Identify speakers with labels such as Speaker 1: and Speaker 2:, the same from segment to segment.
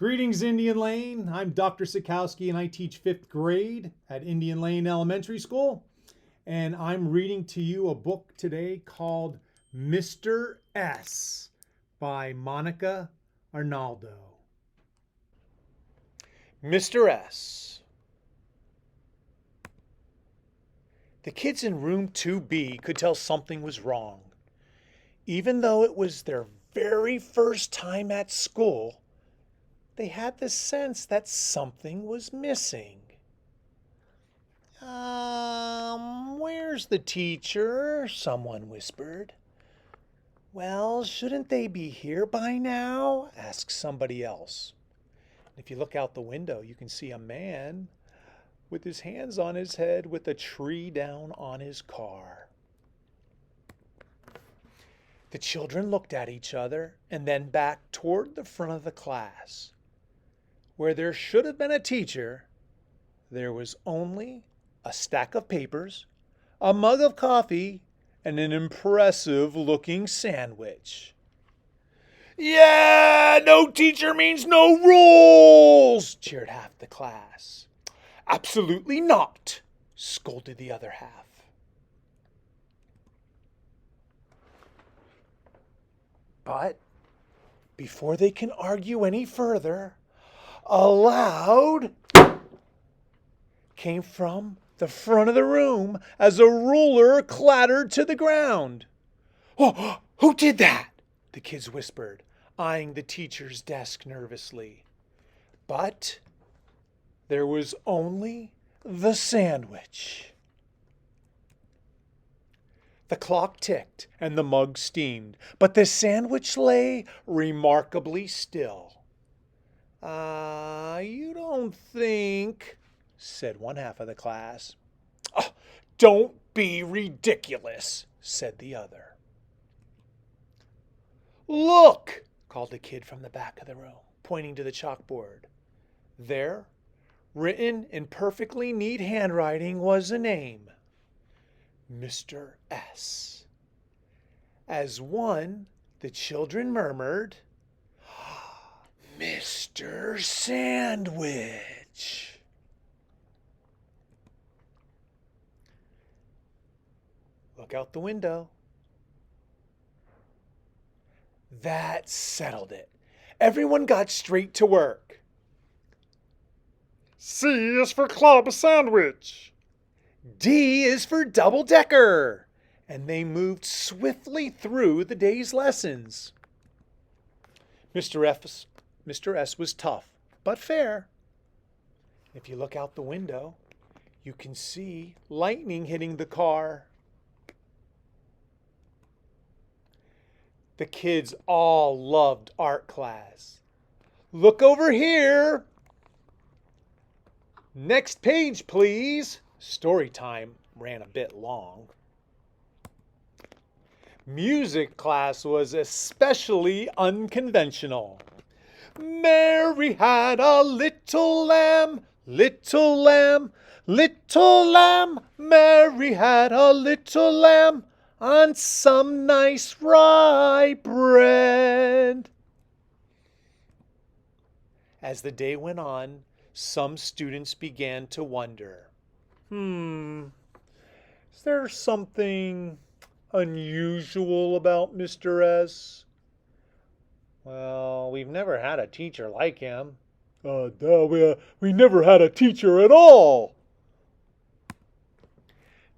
Speaker 1: Greetings, Indian Lane. I'm Dr. Sitkowski and I teach 5th grade at Indian Lane Elementary School. And I'm reading to you a book today called Mr. S by Monica Arnaldo.
Speaker 2: Mr. S. The kids in room 2B could tell something was wrong. Even though it was their very first time at school, they had the sense that something was missing. Where's the teacher? Someone whispered. Well, shouldn't they be here by now? Asked somebody else. If you look out the window, you can see a man with his hands on his head with a tree down on his car. The children looked at each other and then back toward the front of the class. Where there should have been a teacher, there was only a stack of papers, a mug of coffee, and an impressive-looking sandwich. "Yeah, no teacher means no rules!" cheered half the class. "Absolutely not!" scolded the other half. But before they can argue any further, aloud came from the front of the room as a ruler clattered to the ground. "Oh, who did that?" the kids whispered, eyeing the teacher's desk nervously. But there was only the sandwich. The clock ticked and the mug steamed, but the sandwich lay remarkably still. You don't think," said one half of the class. "Oh, don't be ridiculous," said the other. "Look," called a kid from the back of the room, pointing to the chalkboard. There, written in perfectly neat handwriting, was a name. Mr. S. As one, the children murmured, "Mr. Sandwich." Look out the window. That settled it. Everyone got straight to work.
Speaker 3: C is for club sandwich.
Speaker 2: D is for double-decker. And they moved swiftly through the day's lessons. Mr. S was tough, but fair. If you look out the window, you can see lightning hitting the car. The kids all loved art class. "Look over here." "Next page, please." Story time ran a bit long. Music class was especially unconventional. "Mary had a little lamb, little lamb, little lamb. Mary had a little lamb on some nice rye bread." As the day went on, some students began to wonder, is there something unusual about Mr. S? Well, we've never had a teacher like him. We never had a teacher at all.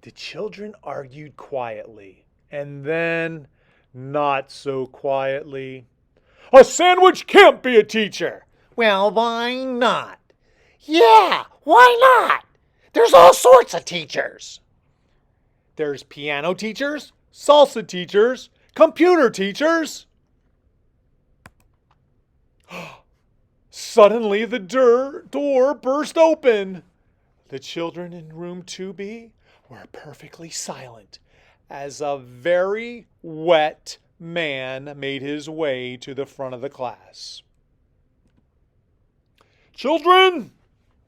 Speaker 2: The children argued quietly, and then, not so quietly, "A sandwich can't be a teacher." "Well, why not?" "Yeah, why not? There's all sorts of teachers." "There's piano teachers, salsa teachers, computer teachers." Suddenly the door burst open. The children in room 2B were perfectly silent as a very wet man made his way to the front of the class. "Children,"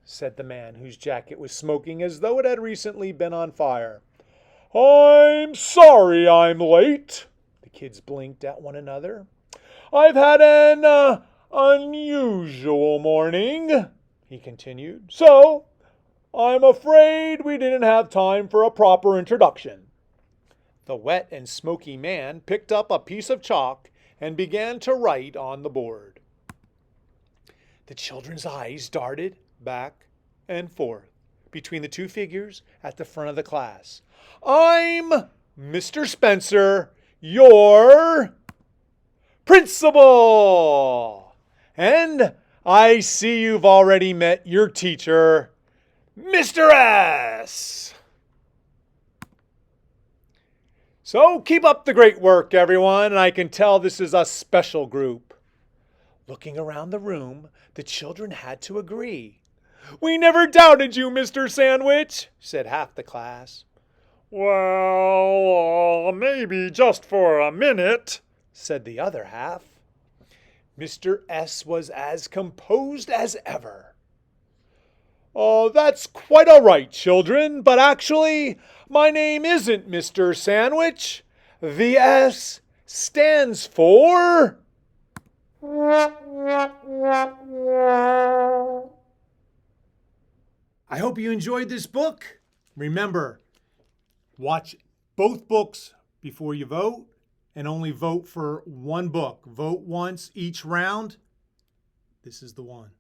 Speaker 2: said the man whose jacket was smoking as though it had recently been on fire, "I'm sorry I'm late." The kids blinked at one another. "I've had an unusual morning," he continued. "So, I'm afraid we didn't have time for a proper introduction." The wet and smoky man picked up a piece of chalk and began to write on the board. The children's eyes darted back and forth between the two figures at the front of the class. "I'm Mr. Spencer, your principal. And I see you've already met your teacher, Mr. S. So keep up the great work, everyone, and I can tell this is a special group." Looking around the room, the children had to agree. "We never doubted you, Mr. Sandwich," said half the class.
Speaker 3: Well, maybe just for a minute,
Speaker 2: said the other half. Mr. S was as composed as ever. "That's quite all right, children, but actually, my name isn't Mr. Sandwich. The S stands for..."
Speaker 1: I hope you enjoyed this book. Remember, watch both books before you vote and only vote for one book. Vote once each round. This is the one.